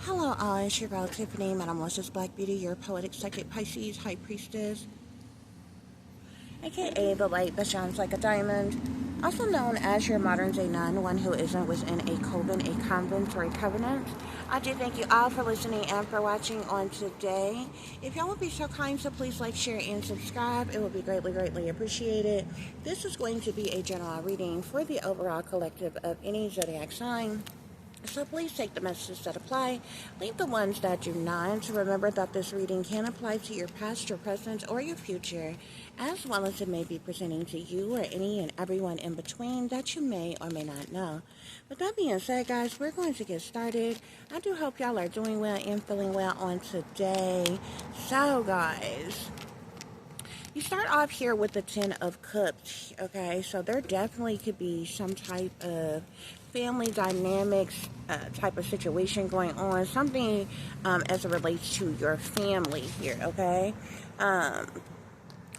Hello all, it's your girl Tiffany, Madam Luscious Black Beauty, your poetic psychic Pisces high priestess, aka the light that shines like a diamond, also known as your modern day nun, one who isn't within a coven, a convent, or a covenant. I do thank you all for listening and for watching on today. If y'all would be so kind, so please like, share, and subscribe. It would be greatly, greatly appreciated. This is going to be a general reading for the overall collective of any zodiac sign. So please take the messages that apply, leave the ones that do not. Remember that this reading can apply to your past, your present, or your future, as well as it may be presenting to you or any and everyone in between that you may or may not know. With that being said, guys, we're going to get started. I do hope y'all are doing well and feeling well on today. So, guys, you start off here with the Ten of Cups, okay? So there definitely could be some type of family dynamics type of situation going on, something as it relates to your family here, okay?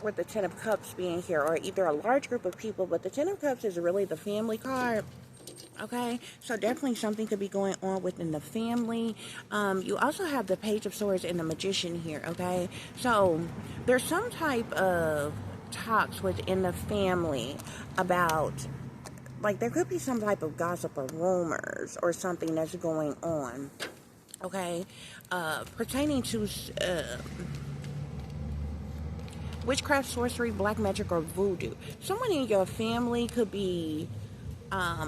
With the Ten of Cups being here, or either a large group of people, but the Ten of Cups is really the family card. Okay, so definitely something could be going on within the family. You also have the Page of Swords and the Magician here, okay? So there's some type of talks within the family about, like, there could be some type of gossip or rumors or something that's going on, okay? Pertaining to witchcraft, sorcery, black magic, or voodoo. Someone in your family could be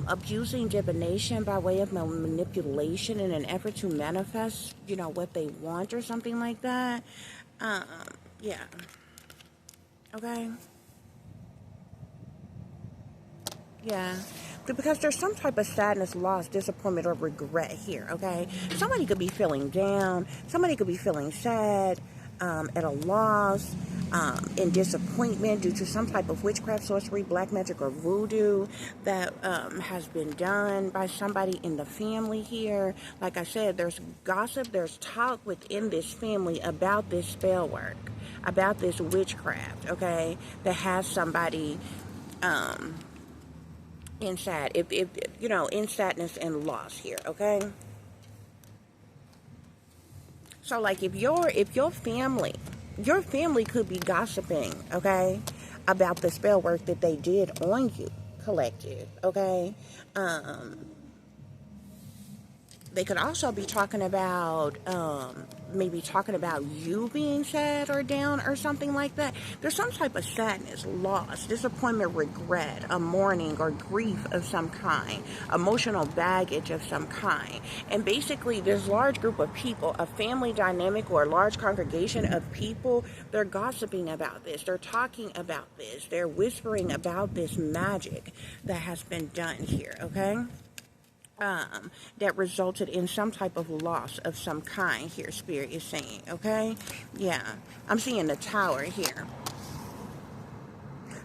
abusing divination by way of manipulation in an effort to manifest, you know, what they want or something like that. Yeah. Okay. Yeah. Because there's some type of sadness, loss, disappointment, or regret here, okay? Somebody could be feeling down. Somebody could be feeling sad, at a loss, in disappointment due to some type of witchcraft, sorcery, black magic, or voodoo that has been done by somebody in the family here. Like I said, there's gossip, there's talk within this family about this spell work, about this witchcraft, okay, that has somebody inside, if you know, in sadness and loss here, okay? So, like, if your family could be gossiping, okay, about the spell work that they did on you, collective, okay? They could also be talking about, maybe talking about you being sad or down or something like that. There's some type of sadness, loss, disappointment, regret, a mourning or grief of some kind, emotional baggage of some kind. And basically, this large group of people, a family dynamic or a large congregation of people, they're gossiping about this. They're talking about this. They're whispering about this magic that has been done here, okay? That resulted in some type of loss of some kind here, Spirit is saying, okay? Yeah, I'm seeing the Tower here.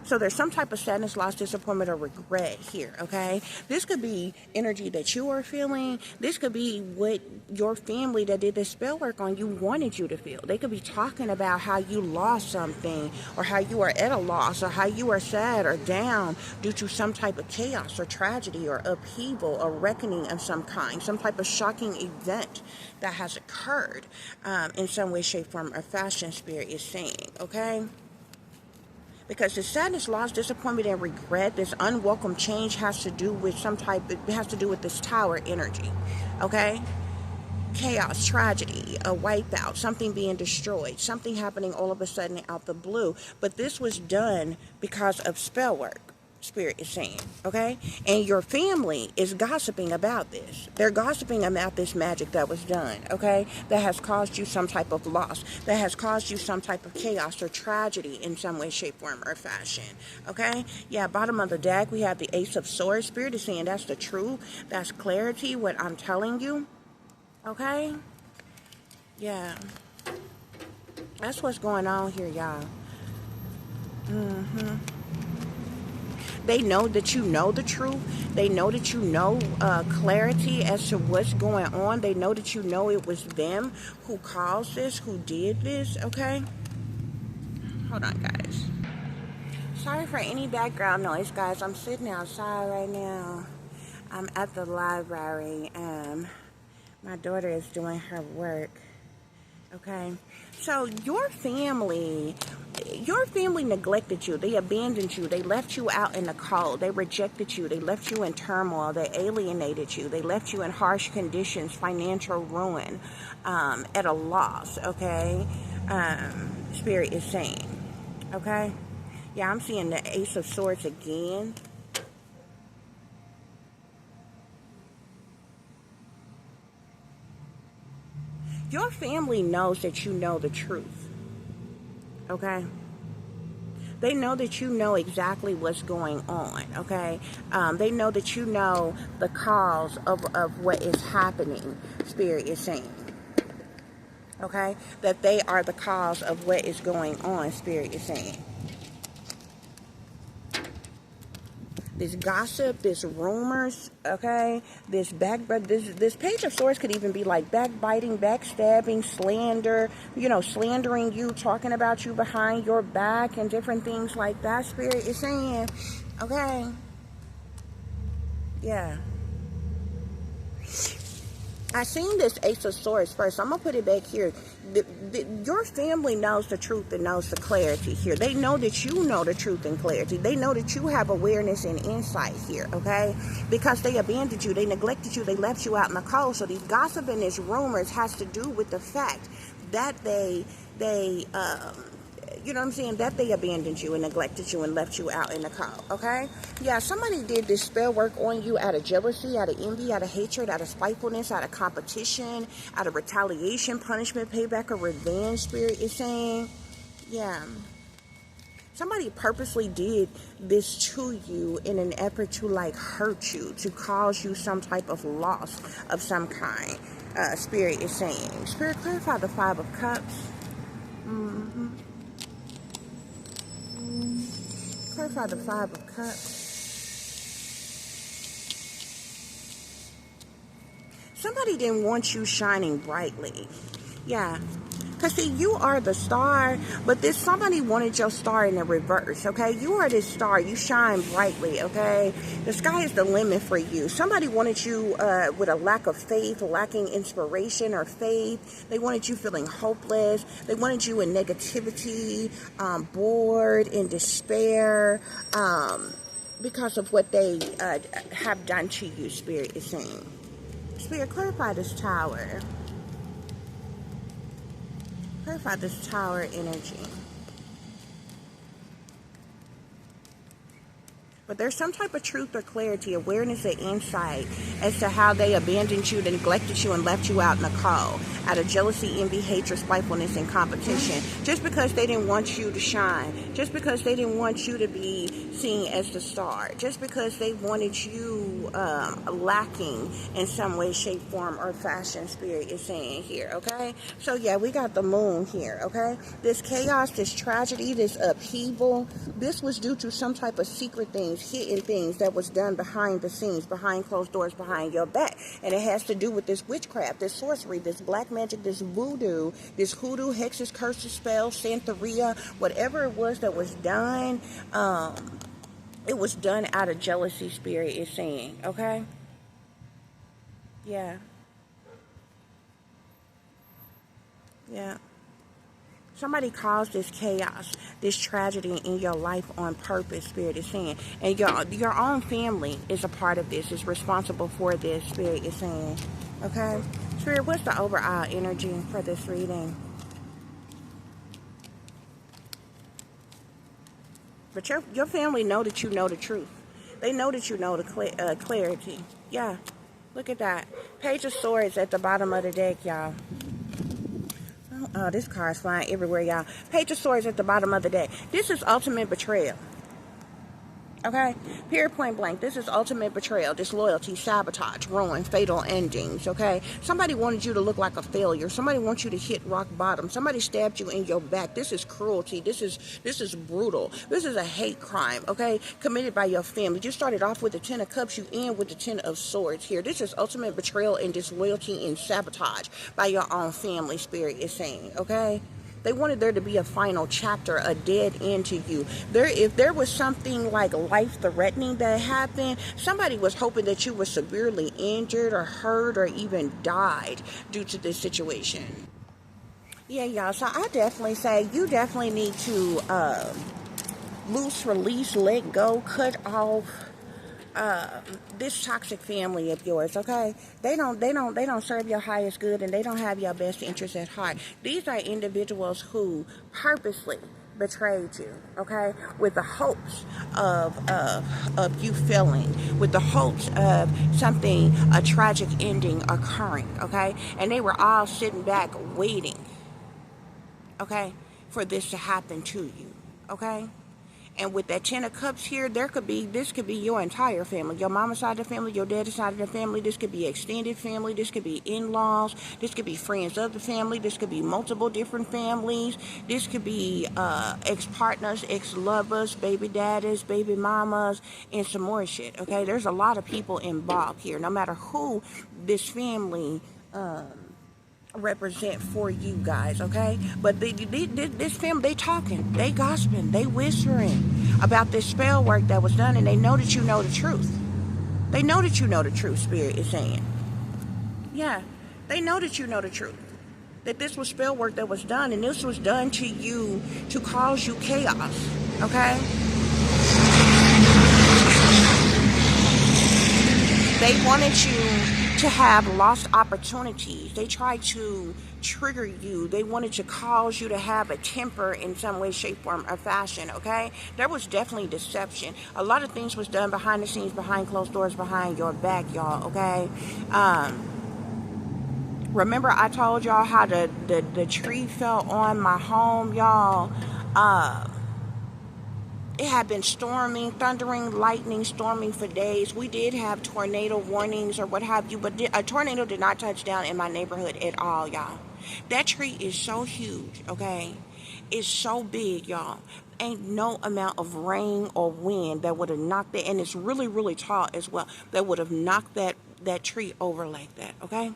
So there's some type of sadness, loss, disappointment, or regret here, okay? This could be energy that you are feeling. This could be what your family that did this spell work on you wanted you to feel. They could be talking about how you lost something, or how you are at a loss, or how you are sad or down due to some type of chaos or tragedy or upheaval or reckoning of some kind, some type of shocking event that has occurred in some way, shape, form, or fashion, Spirit is saying, okay? Because the sadness, loss, disappointment, and regret, this unwelcome change has to do with it has to do with this Tower energy, okay? Chaos, tragedy, a wipeout, something being destroyed, something happening all of a sudden out the blue. But this was done because of spell work, Spirit is saying, okay? And your family is gossiping about this. They're gossiping about this magic that was done, okay? That has caused you some type of loss, that has caused you some type of chaos or tragedy in some way, shape, form, or fashion, okay? Yeah, bottom of the deck, we have the Ace of Swords. Spirit is saying that's the truth, that's clarity, what I'm telling you, okay? Yeah. That's what's going on here, y'all. They know that you know the truth. They know that you know clarity as to what's going on. They know that you know it was them who caused this, who did this, okay? Hold on, guys. Sorry for any background noise, guys. I'm sitting outside right now. I'm at the library. My daughter is doing her work. Okay, so your family neglected you. They abandoned you. They left you out in the cold. They rejected you. They left you in turmoil. They alienated you. They left you in harsh conditions, financial ruin, at a loss. Okay, Spirit is saying. Okay, yeah, I'm seeing the Ace of Swords again. Your family knows that you know the truth. Okay? They know that you know exactly what's going on. Okay? They know that you know the cause of what is happening, Spirit is saying. Okay? That they are the cause of what is going on, Spirit is saying. This gossip, this rumors, okay, this Page of Swords could even be like backbiting, backstabbing, slander, slandering you, talking about you behind your back and different things like that, Spirit is saying, okay, yeah. I seen this Ace of Swords first. I'm going to put it back here. Your family knows the truth and knows the clarity here. They know that you know the truth and clarity. They know that you have awareness and insight here, okay? Because they abandoned you. They neglected you. They left you out in the cold. So these gossip and these rumors has to do with the fact that they you know what I'm saying, that they abandoned you and neglected you and left you out in the cold, okay? Yeah, somebody did this spell work on you out of jealousy, out of envy, out of hatred, out of spitefulness, out of competition, out of retaliation, punishment, payback, or revenge, Spirit is saying. Yeah. Somebody purposely did this to you in an effort to, like, hurt you, to cause you some type of loss of some kind, Spirit is saying. Spirit, clarify the Five of Cups. Clarify the Five of Cups. Somebody didn't want you shining brightly. Yeah. Because, see, you are the star, but somebody wanted your star in the reverse, okay? You are this star. You shine brightly, okay? The sky is the limit for you. Somebody wanted you with a lack of faith, lacking inspiration or faith. They wanted you feeling hopeless. They wanted you in negativity, bored, in despair, because of what they have done to you, Spirit is saying. Spirit, clarify this Tower. Clarify this Tower energy. But there's some type of truth or clarity, awareness or insight as to how they abandoned you, they neglected you, and left you out in the cold, out of jealousy, envy, hatred, spitefulness, and competition. Just because they didn't want you to shine. Just because they didn't want you to be seen as the star. Just because they wanted you lacking in some way, shape, form, or fashion, Spirit is saying here, okay? So, yeah, we got the Moon here, okay? This chaos, this tragedy, this upheaval, this was due to some type of secret things, hidden things that was done behind the scenes, behind closed doors, behind your back. And it has to do with this witchcraft, this sorcery, this black magic, this voodoo, this hoodoo, hexes, curses, spells, Santeria, whatever it was that was done, it was done out of jealousy, Spirit is saying, okay? Yeah. Yeah. Somebody caused this chaos, this tragedy in your life on purpose, Spirit is saying. And your own family is a part of this, is responsible for this, Spirit is saying. Okay? Spirit, what's the overall energy for this reading? But your family know that you know the truth. They know that you know the clarity. Yeah. Look at that. Page of Swords at the bottom of the deck, y'all. Oh, this card's flying everywhere, y'all. Page of Swords at the bottom of the deck. This is ultimate betrayal. Okay? Period, point blank. This is ultimate betrayal, disloyalty, sabotage, ruin, fatal endings, okay? Somebody wanted you to look like a failure. Somebody wants you to hit rock bottom. Somebody stabbed you in your back. This is cruelty. This is brutal. This is a hate crime, okay? Committed by your family. You started off with the Ten of Cups. You end with the Ten of Swords here. This is ultimate betrayal and disloyalty and sabotage by your own family, Spirit is saying, okay? They wanted there to be a final chapter, a dead end to you. If there was something like life-threatening that happened, somebody was hoping that you were severely injured or hurt or even died due to this situation. Yeah, y'all. So I definitely say you definitely need to loose, release, let go, cut off this toxic family of yours. Okay, they don't serve your highest good, and they don't have your best interest at heart. These are individuals who purposely betrayed you, okay, with the hopes of you failing, with the hopes of a tragic ending occurring, okay, and they were all sitting back waiting, okay, for this to happen to you, okay. And with that 10 of Cups here, this could be your entire family. Your mama's side of the family, your daddy's side of the family. This could be extended family. This could be in-laws. This could be friends of the family. This could be multiple different families. This could be ex-partners, ex-lovers, baby daddies, baby mamas, and some more shit, okay? There's a lot of people involved here, no matter who this family represent for you guys, okay? But this family, they talking, they gossiping, they whispering about this spell work that was done, and they know that you know the truth. They know that you know the truth, Spirit is saying. Yeah, they know that you know the truth. That this was spell work that was done, and this was done to you to cause you chaos, okay? They wanted you to have lost opportunities. They tried to trigger you. They wanted to cause you to have a temper in some way, shape, form, or fashion, okay? There was definitely deception. A lot of things was done behind the scenes, behind closed doors, behind your back, y'all, okay? Remember I told y'all how the tree fell on my home, y'all? It had been storming, thundering, lightning, storming for days. We did have tornado warnings or what have you, but a tornado did not touch down in my neighborhood at all, y'all. That tree is so huge, okay? It's so big, y'all. Ain't no amount of rain or wind that would have knocked it, and it's really, really tall as well, that would have knocked that tree over like that, okay?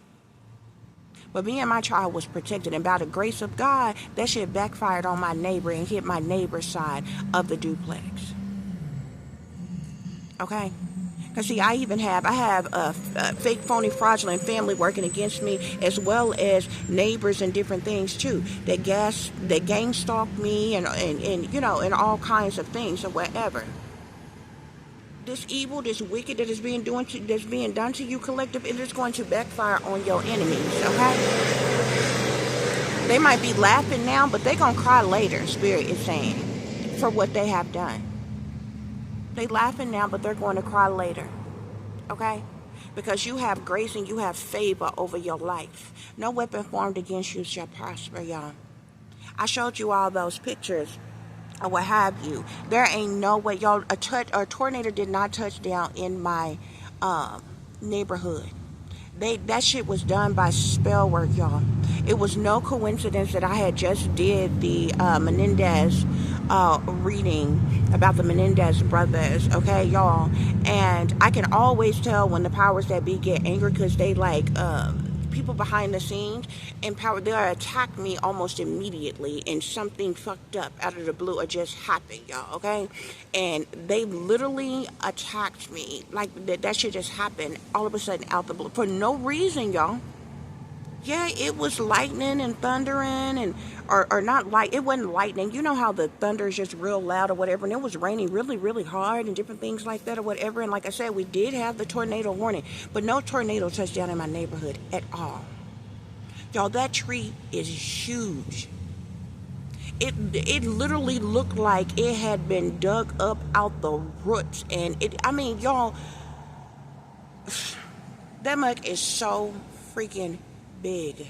But me and my child was protected, and by the grace of God, that shit backfired on my neighbor and hit my neighbor's side of the duplex. Okay? Because see, I have a fake, phony, fraudulent family working against me, as well as neighbors and different things too. That gang stalked me and you know, and all kinds of things or whatever. This evil, this wicked that is being done to you, collective, it is going to backfire on your enemies, okay? They might be laughing now, but they're going to cry later, Spirit is saying, for what they have done. They laughing now, but they're going to cry later, okay? Because you have grace and you have favor over your life. No weapon formed against you shall prosper, y'all. I showed you all those pictures or what have you. There ain't no way, y'all. A tornado did not touch down in my neighborhood. That shit was done by spell work, y'all. It was no coincidence that I had just did the Menendez reading about the Menendez brothers, okay, y'all. And I can always tell when the powers that be get angry, because they like people behind the scenes and they'll attack me almost immediately, and something fucked up out of the blue or just happened, y'all, okay? And they literally attacked me like that shit just happened all of a sudden out the blue for no reason, y'all. Yeah, it was lightning and thundering, and or not light. It wasn't lightning. You know how the thunder is just real loud or whatever, and it was raining really, really hard and different things like that or whatever. And like I said, we did have the tornado warning, but no tornado touched down in my neighborhood at all. Y'all, that tree is huge. It literally looked like it had been dug up out the roots, and I mean, y'all, that mug is so freaking big.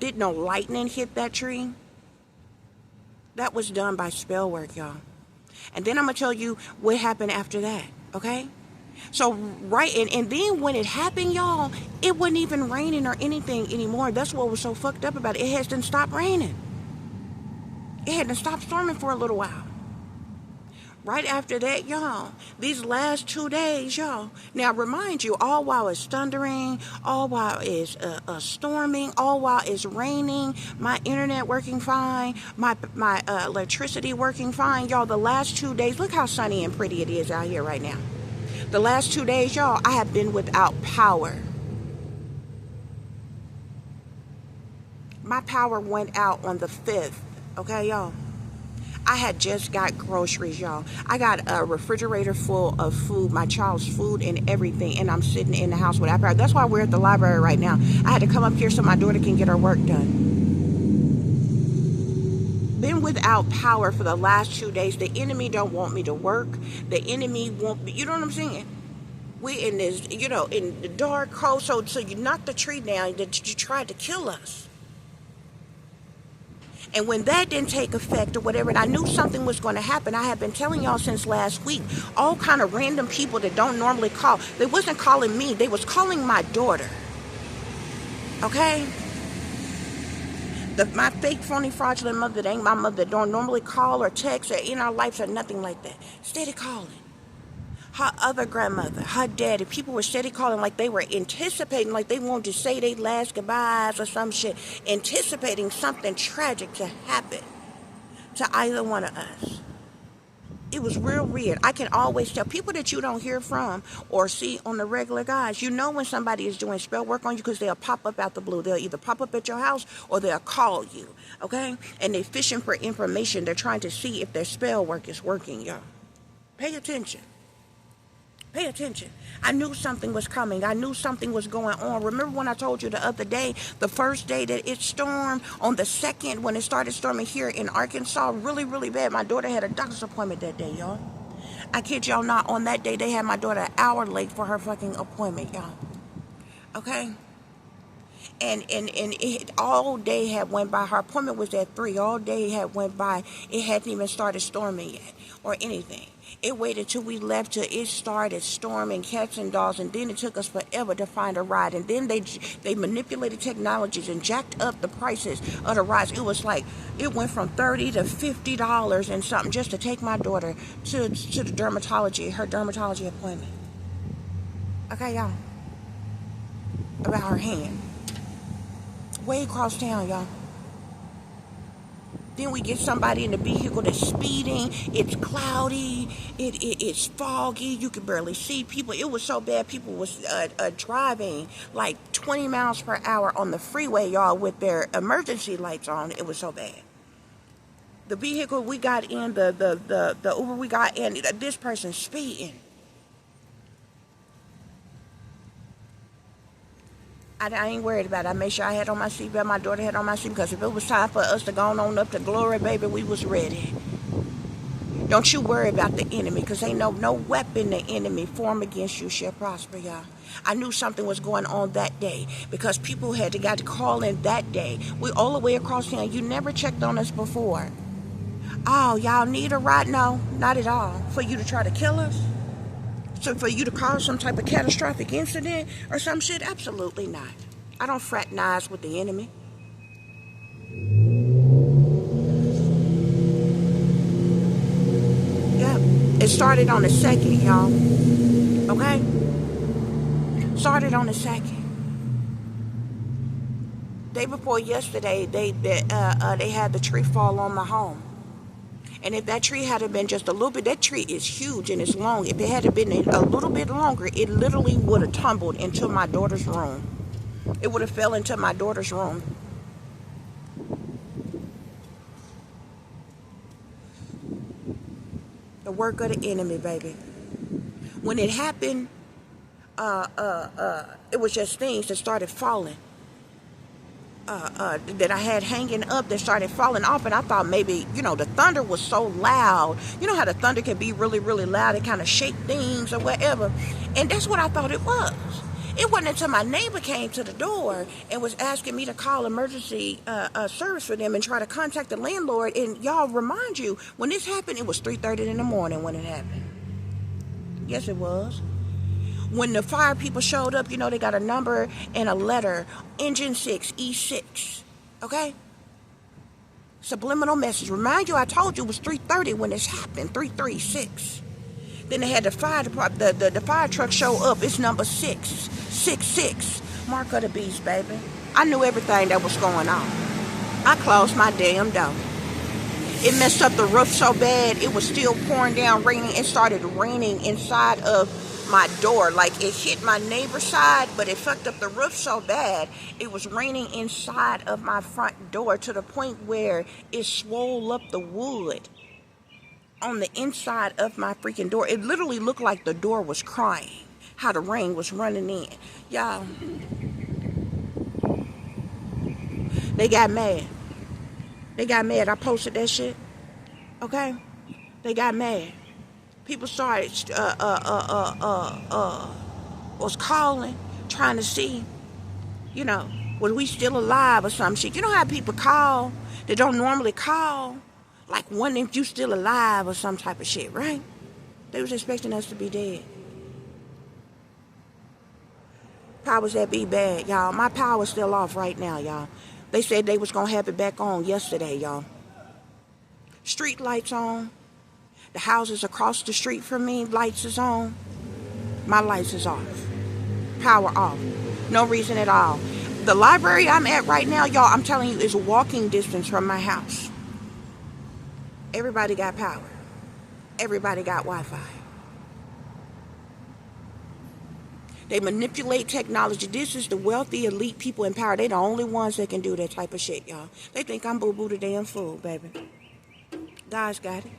Did no lightning hit that tree. That was done by spell work, y'all. And then I'm gonna tell you what happened after that, okay? So right, and then when it happened, y'all, it wasn't even raining or anything anymore. That's what was so fucked up about it. It hadn't stopped raining. It hadn't stopped storming for a little while. Right after that, y'all, these last 2 days, y'all. Now, remind you, all while it's thundering, all while it's storming, all while it's raining, my internet working fine, my electricity working fine, y'all. The last 2 days, look how sunny and pretty it is out here right now. The last 2 days, y'all, I have been without power. My power went out on the 5th, okay, y'all? I had just got groceries, y'all. I got a refrigerator full of food, my child's food and everything, and I'm sitting in the house without power. That's why we're at the library right now. I had to come up here so my daughter can get her work done. Been without power for the last 2 days. The enemy don't want me to work. The enemy won't be, you know what I'm saying? We in this, in the dark, cold, so you knocked the tree down that you tried to kill us. And when that didn't take effect or whatever, and I knew something was going to happen, I have been telling y'all since last week, all kind of random people that don't normally call. They wasn't calling me. They was calling my daughter. Okay? My fake, phony, fraudulent mother that ain't my mother, that don't normally call or text or in our lives or nothing like that. Steady calling. Her other grandmother, her daddy, people were steady calling like they were anticipating, like they wanted to say their last goodbyes or some shit, anticipating something tragic to happen to either one of us. It was real weird. I can always tell people that you don't hear from or see on the regular, guys. You know when somebody is doing spell work on you because they'll pop up out the blue. They'll either pop up at your house or they'll call you, okay? And they're fishing for information. They're trying to see if their spell work is working, y'all. Pay attention. Pay attention. I knew something was coming. I knew something was going on. Remember when I told you the other day, the first day that it stormed, on the 2nd, when it started storming here in Arkansas, really, really bad. My daughter had a doctor's appointment that day, y'all. I kid y'all not, on that day, they had my daughter an hour late for her fucking appointment, y'all. Okay? And it all day had went by. Her appointment was at 3. All day had went by. It hadn't even started storming yet or anything. It waited till we left till it started storming, cats and dogs, and then it took us forever to find a ride. And then they manipulated technologies and jacked up the prices of the rides. It was like, it went from $30 to $50 and something just to take my daughter to the dermatology, her dermatology appointment. Okay, y'all. About her hand. Way across town, y'all. Then we get somebody in the vehicle that's speeding. It's cloudy. It's foggy. You can barely see people. It was so bad. People was driving like 20 miles per hour on the freeway, y'all, with their emergency lights on. It was so bad. The vehicle we got in, the Uber we got in, this person speeding. I ain't worried about it. I made sure I had on my seatbelt. My daughter had on my seatbelt, because if it was time for us to go on up to glory, baby, we was ready. Don't you worry about the enemy, because ain't no weapon the enemy form against you shall prosper, y'all. I knew something was going on that day because people got to call in that day. We all the way across town. You never checked on us before. Oh, y'all need a ride? No, not at all. For you to try to kill us? So for you to cause some type of catastrophic incident or some shit? Absolutely not. I don't fraternize with the enemy. Yep. It started on the 2nd, y'all. Okay? Started on the 2nd. Day before yesterday, they had the tree fall on my home. And if that tree had been just a little bit, that tree is huge and it's long. If it had been a little bit longer, it literally would have tumbled into my daughter's room. It would have fell into my daughter's room. The work of the enemy, baby. When it happened, it was just things that started falling. That I had hanging up that started falling off, and I thought maybe, the thunder was so loud. You know how the thunder can be really, really loud and kind of shake things or whatever. And that's what I thought it was. It wasn't until my neighbor came to the door and was asking me to call emergency service for them and try to contact the landlord. And y'all, remind you, when this happened, it was 3:30 in the morning when it happened. Yes, it was. When the fire people showed up, they got a number and a letter, engine 6, E6, okay? Subliminal message. Remind you, I told you it was 3:30 when this happened. 3:36. Then they had the fire department, the fire truck show up. It's number 666. Mark of the beast, baby. I knew everything that was going on. I closed my damn door. It messed up the roof so bad, it was still pouring down, raining. It started raining inside of my door. Like, it hit my neighbor's side, but it fucked up the roof so bad, it was raining inside of my front door to the point where it swole up the wood on the inside of my freaking door. It literally looked like the door was crying, how the rain was running in. Y'all, they got mad. They got mad. I posted that shit. Okay? They got mad. People started, was calling, trying to see, you know, was we still alive or some shit. You know how people call? They don't normally call. Like, wondering if you still alive or some type of shit, right? They was expecting us to be dead. Powers that be bad, y'all. My power's still off right now, y'all. They said they was gonna have it back on yesterday, y'all. Street lights on. The houses across the street from me, lights is on. My lights is off. Power off. No reason at all. The library I'm at right now, y'all, I'm telling you, is walking distance from my house. Everybody got power. Everybody got Wi-Fi. They manipulate technology. This is the wealthy, elite people in power. They the only ones that can do that type of shit, y'all. They think I'm boo-boo the damn fool, baby. God's got it.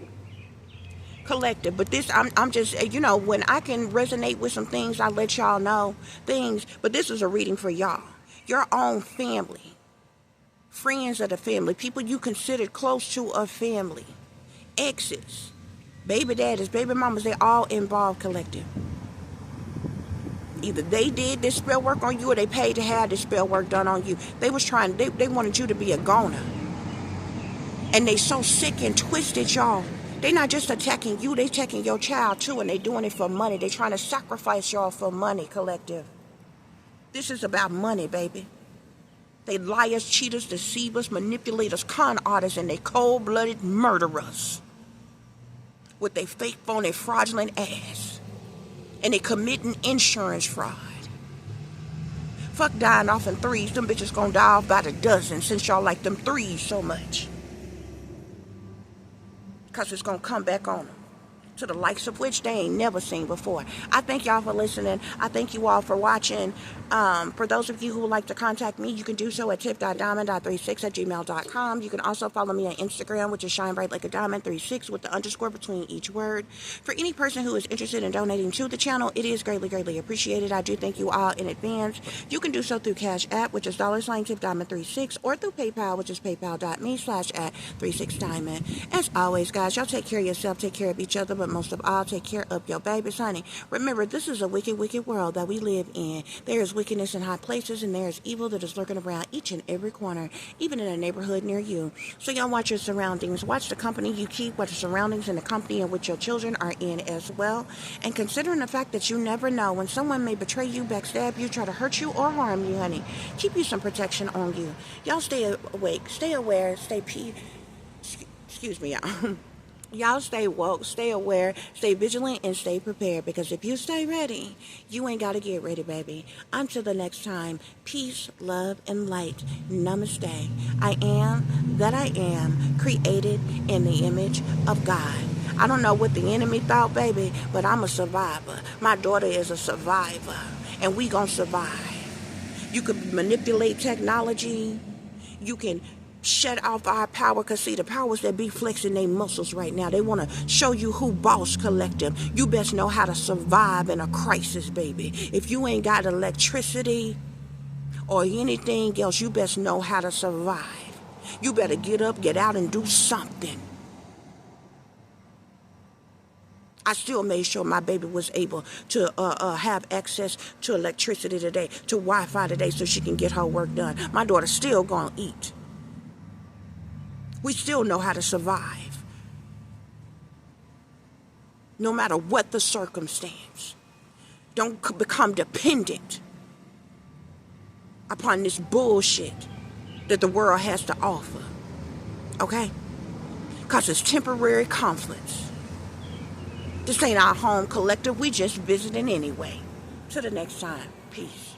Collective. But this, I'm just, you know, when I can resonate with some things, I let y'all know things. But this is a reading for y'all. Your own family. Friends of the family. People you considered close to a family. Exes. Baby daddies, baby mamas, they all involved collective. Either they did this spell work on you or they paid to have this spell work done on you. They was trying, they wanted you to be a goner. And they so sick and twisted, y'all. They not just attacking you, they attacking your child too, and they doing it for money. They trying to sacrifice y'all for money, collective. This is about money, baby. They liars, cheaters, deceivers, manipulators, con artists, and they cold-blooded murderers. With their fake, phony, fraudulent ass. And they committing insurance fraud. Fuck dying off in threes. Them bitches gonna die off by the dozen since y'all like them threes so much. Because it's gonna come back on them. To the likes of which they ain't never seen before. I thank y'all for listening. I thank you all for watching. For those of you who would like to contact me, you can do so at tip.diamond.36@gmail.com. You can also follow me on Instagram, which is shinebrightlikeadiamond36 with the underscore between each word. For any person who is interested in donating to the channel, it is greatly, greatly appreciated. I do thank you all in advance. You can do so through Cash App, which is $tip-diamond36, or through PayPal, which is paypal.me/@36diamond. As always, guys, y'all take care of yourself, take care of each other, but most of all, take care of your babies, honey. Remember, this is a wicked, wicked world that we live in. There is wickedness in high places, and there is evil that is lurking around each and every corner, even in a neighborhood near you. So y'all watch your surroundings. Watch the company you keep, watch the surroundings and the company in which your children are in as well. And considering the fact that you never know when someone may betray you, backstab you, try to hurt you, or harm you, honey, keep you some protection on you. Y'all stay awake, stay aware, excuse me, y'all. Y'all stay woke, stay aware, stay vigilant, and stay prepared. Because if you stay ready, you ain't got to get ready, baby. Until the next time, peace, love, and light. Namaste. I am that I am, created in the image of God. I don't know what the enemy thought, baby, but I'm a survivor. My daughter is a survivor, and we gonna survive. You can manipulate technology. You can shut off our power, because see, the powers that be flexing their muscles right now, they want to show you who boss, collective. You best know how to survive in a crisis, baby. If you ain't got electricity or anything else, you best know how to survive. You better get up, get out, and do something. I still made sure my baby was able to have access to electricity today, to Wi-Fi today, so she can get her work done. My daughter's still gonna eat. We still know how to survive, no matter what the circumstance. Don't become dependent upon this bullshit that the world has to offer. Okay? Because it's temporary conflicts. This ain't our home collective. We just visiting anyway. Till the next time. Peace.